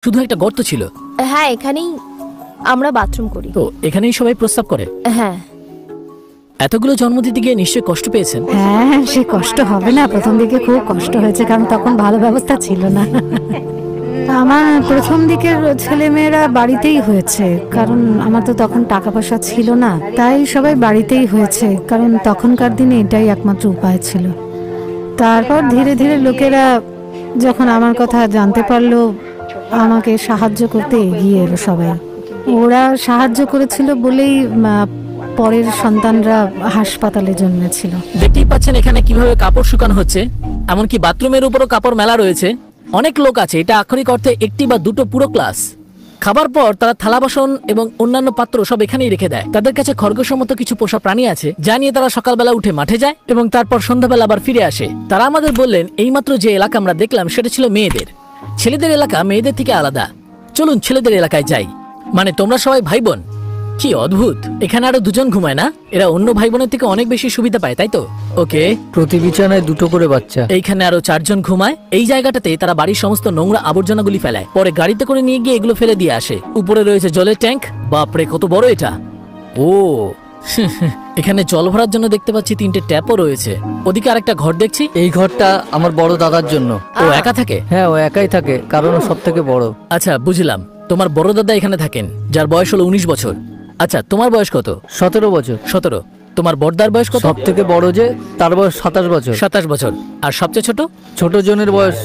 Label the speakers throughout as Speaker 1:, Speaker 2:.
Speaker 1: শুধু একটা গর্ত ছিল।
Speaker 2: হ্যাঁ, এখানেই আমরা বাথরুম করি।
Speaker 1: তো এখানেই সবাই প্রস্রাব করে?
Speaker 2: হ্যাঁ।
Speaker 1: এতগুলো জন্ম দিতে গিয়ে নিশ্চয়ই কষ্ট পেয়েছেন।
Speaker 3: হ্যাঁ, সে কষ্ট হবে না? প্রথম দিকে খুব কষ্ট হয়েছে, কারণ তখন ভালো ব্যবস্থা ছিল না। আমার প্রথম দিকের ছেলেমেয়েরা বাড়িতেই হয়েছে, কারণ আমার তো তখন টাকা পয়সা ছিল না, তাই সবাই বাড়িতেই হয়েছে, কারণ তখনকার দিনে এটাই একমাত্র উপায় ছিল। তারপর ধীরে ধীরে লোকেরা যখন আমার কথা জানতে পারলো, আমাকে সাহায্য করতে এগিয়ে এলো সবাই। ওরা সাহায্য করেছিল বলেই পরের সন্তানরা হাসপাতালে জন্মেছিল।
Speaker 1: দেখতেই পাচ্ছেন এখানে কিভাবে কাপড় শুকানো হচ্ছে, এমনকি বাথরুমের উপরও কাপড় মেলা রয়েছে। অনেক লোক আছে, এটা আক্ষরিক অর্থে একটি বা দুটো পুরো ক্লাস। খাবার পর তারা থালা বাসন এবং অন্যান্য পাত্র সব এখানেই রেখে দেয়। তাদের কাছে খরগোশের মতো কিছু পোষা প্রাণী আছে, যা নিয়ে তারা সকালবেলা উঠে মাঠে যায় এবং তারপর সন্ধ্যাবেলা আবার ফিরে আসে। তারা আমাদের বললেন এইমাত্র যে এলাকা আমরা দেখলাম সেটা ছিল মেয়েদের। ছেলেদের এলাকা মেয়েদের থেকে আলাদা। চলুন ছেলেদের এলাকায় যাই। মানে তোমরা সবাই ভাই বোন? কি অদ্ভুত, এখানে আরো দুজন ঘুমায় না? এরা অন্য ভাই বোনের থেকে অনেক বেশি সুবিধা পায়, তাই তো? ওকে,
Speaker 4: প্রতি বিছানায় দুটো করে বাচ্চা।
Speaker 1: এইখানে আরো 4 জন ঘুমায়। এই জায়গাটাতে তারা বাড়ির সমস্ত নোংরা আবর্জনাগুলি ফেলায়, পরে গাড়িতে করে নিয়ে গিয়ে এগুলো ফেলে দিয়ে আসে। উপরে রয়েছে জলের ট্যাঙ্ক। বাপরে, কত বড় এটা! ও এখানে জল ভরার জন্য দেখতে পাচ্ছি 3টে ট্যাপও রয়েছে। ওদিকে আরেকটা ঘর দেখছি।
Speaker 4: এই ঘরটা আমার বড় দাদার জন্য।
Speaker 1: ও একা থাকে?
Speaker 4: হ্যাঁ, ও একাই থাকে, কারণ ও সব থেকে বড়।
Speaker 1: আচ্ছা, বুঝলাম। তোমার বড় দাদা এখানে থাকেন, যার বয়স হলো 19 বছর। আচ্ছা, তোমার বয়স কত?
Speaker 4: 17 বছর।
Speaker 1: 17। তোমার বড়দার বয়স কত?
Speaker 4: সব থেকে বড় যে, তার বয়স 27 বছর।
Speaker 1: 27 বছর। আর সবচেয়ে ছোট?
Speaker 4: ছোট জনের বয়স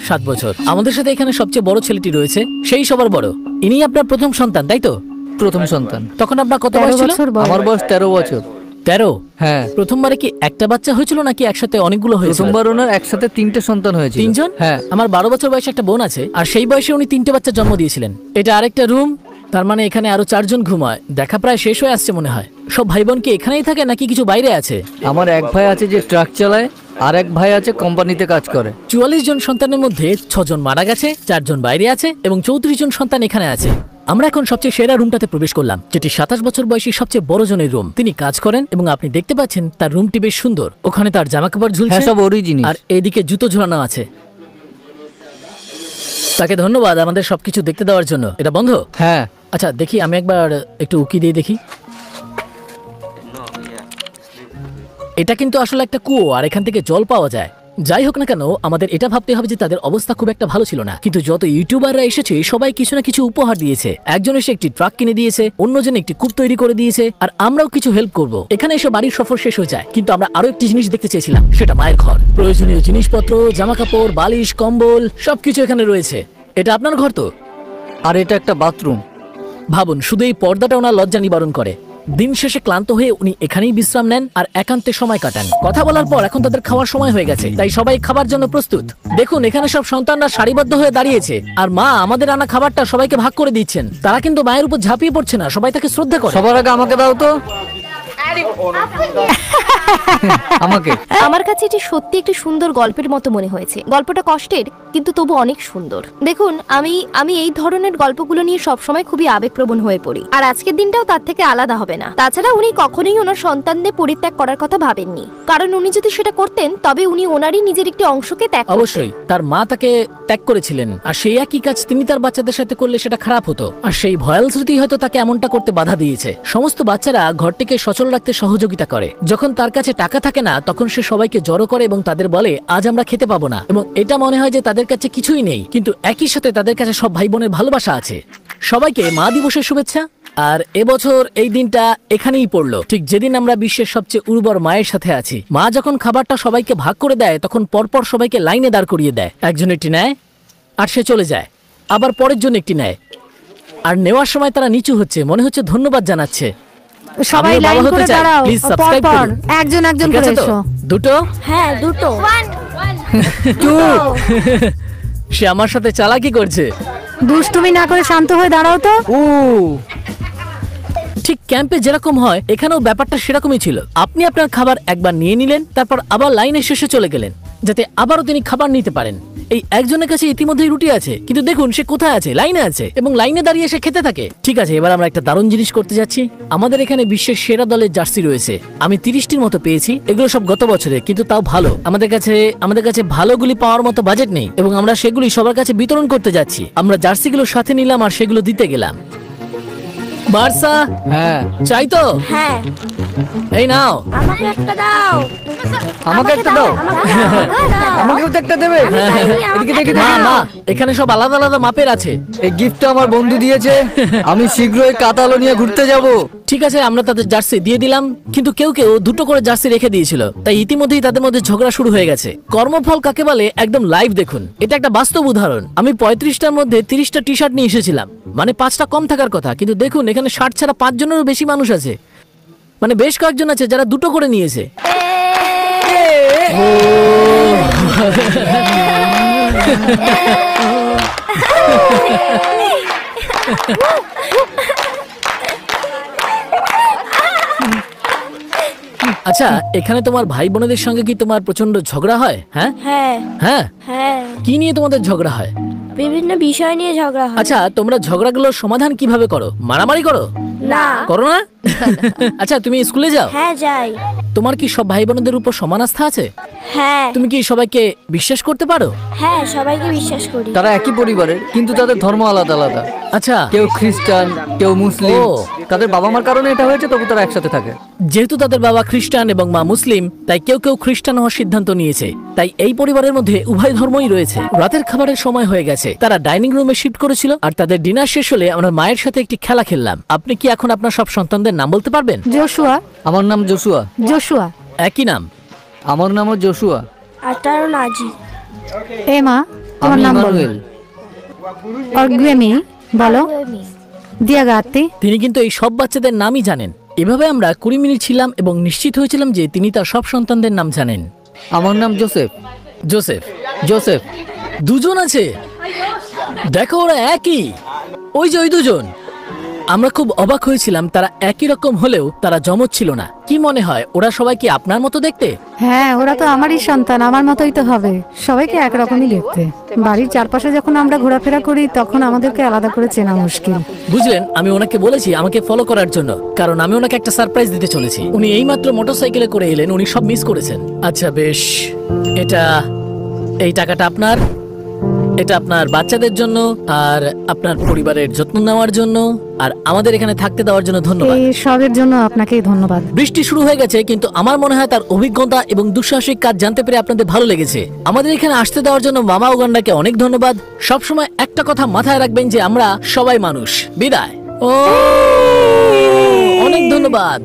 Speaker 1: 7 বছর। আমাদের সাথে এখানে সবচেয়ে বড় ছেলেটি রয়েছে, সেই সবার বড়। ইনি আপনার প্রথম সন্তান, তাই তো?
Speaker 4: প্রথম সন্তান।
Speaker 1: তখন আপনার কত বয়স ছিল?
Speaker 4: আমার বয়স 13 বছর।
Speaker 1: 13?
Speaker 4: হ্যাঁ।
Speaker 1: প্রথমবারে কি একটা বাচ্চা হয়েছিল নাকি একসাথে অনেকগুলো হয়েছিল?
Speaker 4: প্রথমবার ওনার একসাথে 3টে সন্তান হয়েছিল।
Speaker 1: 3 জন?
Speaker 4: হ্যাঁ।
Speaker 1: আমার 12 বছর বয়সে একটা বোন আছে, আর সেই বয়সে উনি 3টে বাচ্চা জন্ম দিয়েছিলেন। এটা আরেকটা রুম, তার মানে এখানে আরো 4 জন ঘুমায়। দেখা প্রায় শেষ হয়ে আসছে মনে হয়। সব ভাই বোন কি এখানেই থাকে নাকি কিছু বাইরে আছে?
Speaker 4: আমার এক ভাই আছে যে ট্রাক চালায়, আর এক ভাই আছে কোম্পানিতে কাজ করে।
Speaker 1: 44 জন সন্তানের মধ্যে 6 জন মারা গেছে, 4 জন বাইরে আছে এবং 34 জন সন্তান এখানে আছে। আমরা এখন সবচেয়ে সেরা রুমটাতে প্রবেশ করলাম, যেটি 27 বছর বয়সী সবচেয়ে বড় জনের রুম। তিনি কাজ করেন এবং আপনি দেখতে পাচ্ছেন তার রুমটি বেশ সুন্দর। ওখানে তার জামাকাপড় ঝুলছে,
Speaker 4: হ্যাঁ, সব ওরই জিনিস।
Speaker 1: আর এদিকে জুতো ঝোলানো আছে। তাকে ধন্যবাদ আমাদের সবকিছু দেখতে দেওয়ার জন্য। এটা বন্ধ?
Speaker 4: হ্যাঁ।
Speaker 1: আচ্ছা, দেখি আমি একবার একটু উকি দিয়ে দেখি। এটা কিন্তু আসলে একটা কুয়ো, আর এখান থেকে জল পাওয়া যায়। যাই হোক না কেন, আমাদের এটা ভাবতে হবে যে তাদের অবস্থা খুব একটা ভালো ছিল না। কিন্তু যত ইউটিউবাররা এসেছে সবাই কিছু না কিছু উপহার দিয়েছে। একজন এসে একটি ট্রাক কিনে দিয়েছে, অন্যজন একটি কূপ তৈরি করে দিয়েছে, আর আমরাও কিছু হেল্প করব। এখানে এসে বাড়ির সফর শেষ হয়ে যায়, কিন্তু আমরা আরো একটি জিনিস দেখতে চেয়েছিলাম, সেটা মায়ের ঘর। প্রয়োজনীয় জিনিসপত্র, জামা কাপড়, বালিশ, কম্বল সবকিছু এখানে রয়েছে। এটা আপনার ঘর তো?
Speaker 4: আর এটা একটা বাথরুম।
Speaker 1: ভাবুন, শুধু এই পর্দাটা ওনার লজ্জা নিবারণ করে। দিন শেষে ক্লান্ত হয়ে উনি এখানেই বিশ্রাম নেন আর একান্তে সময় কাটান। কথা বলার পর এখন তাদের খাওয়ার সময় হয়ে গেছে, তাই সবাই খাবার জন্য প্রস্তুত। দেখুন, এখানে সব সন্তানরা সারিবদ্ধ হয়ে দাঁড়িয়েছে, আর মা আমাদের আনা খাবারটা সবাইকে ভাগ করে দিচ্ছেন। তারা কিন্তু মায়ের উপর ঝাঁপিয়ে পড়ছে না, সবাই তাকে শ্রদ্ধা করে।
Speaker 4: সবার আগে আমাকে দাও তো। আমাকে।
Speaker 2: আমার কাছে এটি সত্যি একটি সুন্দর গল্পের মতো মনে হয়েছে। গল্পটা কষ্টের, কিন্তু তবু অনেক সুন্দর। দেখুন, আমি এই ধরনের গল্পগুলো নিয়ে সবসময় খুবই আবেগপ্রবণ হয়ে পড়ি, আর আজকের দিনটাও তার থেকে আলাদা হবে না। তাছাড়া উনি কখনোই ওনার সন্তানদের পরিত্যাগ করার কথা ভাবেননি, কারণ উনি যদি সেটা করতেন তবে উনি ওনারই নিজের একটি অংশকে ত্যাগ করতেন।
Speaker 1: অবশ্যই তার মা তাকে ত্যাগ করেছিলেন, আর সেই একই কাজ তিনি তার বাচ্চাদের সাথে করলে সেটা খারাপ হতো। আর সেই ভয়াল স্মৃতি হয়তো তাকে এমনটা করতে বাধা দিয়েছে। সমস্ত বাচ্চারা ঘরটিকে সচল রাখতে সহযোগিতা করে। যখন তার কাছে টাকা থাকে না, তখন সে সবাইকে জড়ো করে এবং তাদের বলে আজ আমরা খেতে পাবো না, এবং এটা মনে হয় যে তাদের কাছে কিছুই নেই, কিন্তু একই সাথে তাদের কাছে সব ভাই বোনের ভালোবাসা আছে। সবাইকে মা দিবসের শুভেচ্ছা। আর এবছর এই দিনটা এখানেই পড়লো, ঠিক যেদিন আমরা বিশ্বের সবচেয়ে উর্বর মায়ের সাথে আছি। মা যখন খাবারটা সবাইকে ভাগ করে দেয়, তখন পরপর সবাইকে লাইনে দাঁড় করিয়ে দেয়। একজন একটি নেয় আর সে চলে যায়, আবার পরের জন্য একটি নেয়, আর নেওয়ার সময় তারা নিচু হচ্ছে, মনে হচ্ছে ধন্যবাদ জানাচ্ছে।
Speaker 3: সবাই লাইন করে দাঁড়াও, পরপর একজন একজন করে এসো।
Speaker 1: দুটো?
Speaker 2: হ্যাঁ, দুটো।
Speaker 1: সে আমার সাথে চালাকি করছে।
Speaker 3: দুষ্টুমি না করে শান্ত হয়ে দাঁড়াও তো।
Speaker 1: ঠিক ক্যাম্পে যেরকম হয় এখানেও ব্যাপারটা সেরকমই ছিল। আপনি আপনার খাবার একবার নিয়ে নিলেন, তারপর আবার লাইনের শেষে চলে গেলেন, যাতে আবারও তিনি খাবার নিতে পারেন। এই একজনের কাছে ইতিমধ্যেই রুটি আছে, কিন্তু দেখুন সে কোথায় আছে, লাইনে আছে এবং লাইনে দাঁড়িয়ে সে খেতে থাকে। ঠিক আছে, এবার আমরা একটা দারুণ জিনিস করতে যাচ্ছি। আমাদের এখানে বিশ্বের সেরা দলের জার্সি রয়েছে। আমি 30টির মতো পেয়েছি, এগুলো সব গত বছরে, কিন্তু তাও ভালো। আমাদের কাছে ভালোগুলি পাওয়ার মতো বাজেট নেই এবং আমরা সেগুলি সবার কাছে বিতরণ করতে যাচ্ছি। আমরা জার্সিগুলো সাথে নিলাম আর সেগুলো দিতে গেলাম। বার্সা
Speaker 4: হ্যাঁ,
Speaker 1: চাই তো?
Speaker 2: হ্যাঁ,
Speaker 1: এই নাও।
Speaker 2: আমাকে একটা দাও।
Speaker 4: আমাকে একটা দাও। আমাকেও তো একটা দেবে। এদিকে দেখে
Speaker 1: না না, এখানে সব আলাদা আলাদা মাপের আছে।
Speaker 4: এই গিফটটা আমার বন্ধু দিয়েছে। আমি শীঘ্রই কাতালোনিয়া ঘুরতে যাব।
Speaker 1: ঠিক আছে, আমরা তাদের জার্সি দিয়ে দিলাম, কিন্তু কেউ কেউ দুটো করে জার্সি রেখে দিয়েছিল, তাই ইতিমধ্যেই তাদের মধ্যে ঝগড়া শুরু হয়ে গেছে। কর্মফল কাকে বলে একদম লাইভ দেখুন। এটা একটা বাস্তব উদাহরণ। আমি 35টার মধ্যে 30টা টি শার্ট নিয়ে এসেছিলাম, মানে 5টা কম থাকার কথা, কিন্তু দেখুন এখানে 60 ছাড়া 5 জনেরও বেশি মানুষ আছে। মানে বেশ কয়েকজন আছে যারা দুটো করে নিয়েছে। আচ্ছা, এখানে তোমার ভাই বোনেদের সঙ্গে কি তোমার প্রচন্ড ঝগড়া হয়? হ্যাঁ
Speaker 5: হ্যাঁ
Speaker 1: হ্যাঁ,
Speaker 5: হ্যাঁ,
Speaker 1: কি নিয়ে তোমাদের ঝগড়া হয়?
Speaker 5: বিভিন্ন বিষয় নিয়ে ঝগড়া হয়।
Speaker 1: আচ্ছা, তোমরা ঝগড়াগুলোর সমাধান কিভাবে করো? মারামারি করো?
Speaker 5: না।
Speaker 1: করো না? আচ্ছা, তুমি স্কুলে যাও?
Speaker 5: হ্যাঁ, যাই।
Speaker 1: তোমার কি সব ভাই বোনদের উপর সমান আস্থা আছে?
Speaker 5: হ্যাঁ,
Speaker 1: তুমি কি সবাইকে বিশ্বাস করতে পারো?
Speaker 5: হ্যাঁ, সবাইকে বিশ্বাস করি।
Speaker 4: তারা একই পরিবারের, কিন্তু তাদের ধর্ম আলাদা আলাদা।
Speaker 1: আচ্ছা,
Speaker 4: কেউ খ্রিস্টান, কেউ মুসলিম।
Speaker 1: ও।
Speaker 4: তাদের বাবা মার কারণে এটা হয়েছে, তবু তারা একসাথে থাকে।
Speaker 1: যেহেতু তাদের বাবা খ্রিস্টান এবং মা মুসলিম, তাই কেউ কেউ খ্রিস্টান হওয়ার সিদ্ধান্ত নিয়েছে। তাই এই পরিবারের মধ্যে উভয় ধর্মই রয়েছে। রাতের খাবারের সময় হয়ে গেছে, তারা ডাইনিং রুমে শিফট করেছিল, আর তাদের ডিনার শেষ হলে আমরা মায়ের সাথে একটি খেলা খেললাম। আপনি কি এখন আপনার সব সন্তানদের নাম বলতে পারবেন?
Speaker 3: জোশুয়া।
Speaker 4: আমার নাম জোশুয়া।
Speaker 3: জোশুয়া।
Speaker 1: একই নাম।
Speaker 4: আমার নামও জোশুয়া।
Speaker 5: আর তারও নাজি।
Speaker 3: এ মা, তোমার
Speaker 4: আমি
Speaker 3: নাম বলো।
Speaker 4: ইমানুয়েল।
Speaker 3: অর্গুয়েমি বলো। দিয়া গাতি।
Speaker 1: তিনি কিন্তু এই সব বাচ্চাদের নামই জানেন। এভাবে আমরা 20 মিনিট ছিলাম এবং নিশ্চিত হয়েছিলাম যে তিনি তার সব সন্তানদের নাম জানেন।
Speaker 4: আমার নাম জোসেফ।
Speaker 1: জোসেফ।
Speaker 4: জোসেফ।
Speaker 1: দুজন আছে, দেখো ওরা একই। ওই যে ওই দুজন। আমরা খুব অবাক হয়েছিলাম, তারা একই রকম হলেও তারা জমজ ছিল না। কি মনে হয় ওরা সবাই কি আপনার মতো দেখতে?
Speaker 3: হ্যাঁ, ওরা তো আমারই সন্তান, আমার মতোই তো হবে। সবাইকে একরকমই দেখতে। বাড়ির চারপাশে যখন আমরা ঘোরাফেরা করি, তখন আমাদেরকে আলাদা করে চেনা মুশকিল।
Speaker 1: বুঝলেন, আমি ওনাকে বলেছি আমাকে ফলো করার জন্য, কারণ আমি ওনাকে একটা সারপ্রাইজ দিতে চলেছি। উনি এইমাত্র মোটরসাইকেলে করে এলেন, উনি সব মিস করেছেন। আচ্ছা বেশ, এই টাকাটা আপনার, এটা আপনার বাচ্চাদের জন্য আর আপনার পরিবারের যত্ন নেওয়ার জন্য আর আমাদের এখানে থাকতে দেওয়ার জন্য ধন্যবাদ।
Speaker 3: এই সবের জন্য আপনাকেই ধন্যবাদ।
Speaker 1: বৃষ্টি শুরু হয়ে গেছে, কিন্তু আমার মনে হয় তার অভিজ্ঞতা এবং দুঃসাহসিক কাজ জানতে পেরে আপনাদের ভালো লেগেছে। আমাদের এখানে আসতে দেওয়ার জন্য মামা উগান্ডাকে অনেক ধন্যবাদ। সবসময় একটা কথা মাথায় রাখবেন যে আমরা সবাই মানুষ। বিদায়। অনেক ধন্যবাদ।